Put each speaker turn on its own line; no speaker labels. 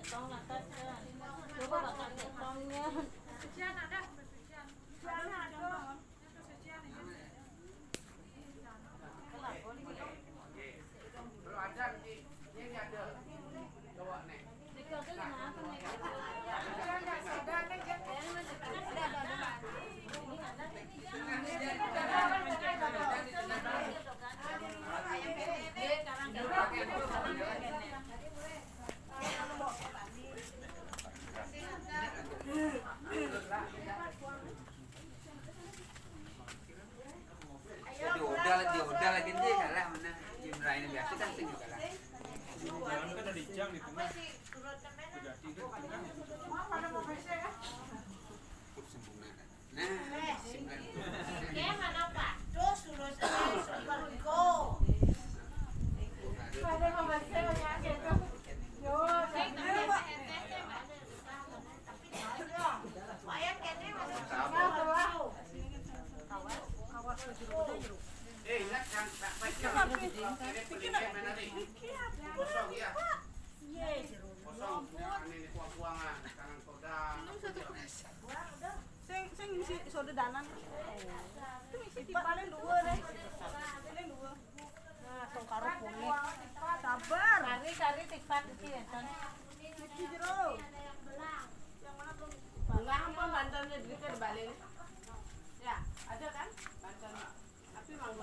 potong atasnya. Coba bakal potongnya.
Sucian ada, sucian. Ada.
Belum ada ini ada. Coba nih. Diudah lagi nih kalah mana Jimra ini biasa kan sing kalah.
Jalan kan ada jam di tengah. Jadi kan
Sempurna. Nah, simpan.
Mana Pak? Dos suruh pergo. Pada membahasnya gitu. Yo, Wayang kene masuk tahu.
Ingat kan tak baca. Ini mana nih? Kosong ya. Kosong. Ini kuang-kuangan, tangan kodang.
Sing misi sodedanan. Itu misi paling dua deh. Paling dua. Nah, song karo kuning. Sabar.
Kari tipat iki ya, Son.
Misi jero. Yang mana belum?
Enggak apa bantalnya di balik. Ya, ada kan? Bantalnya. Tapi mau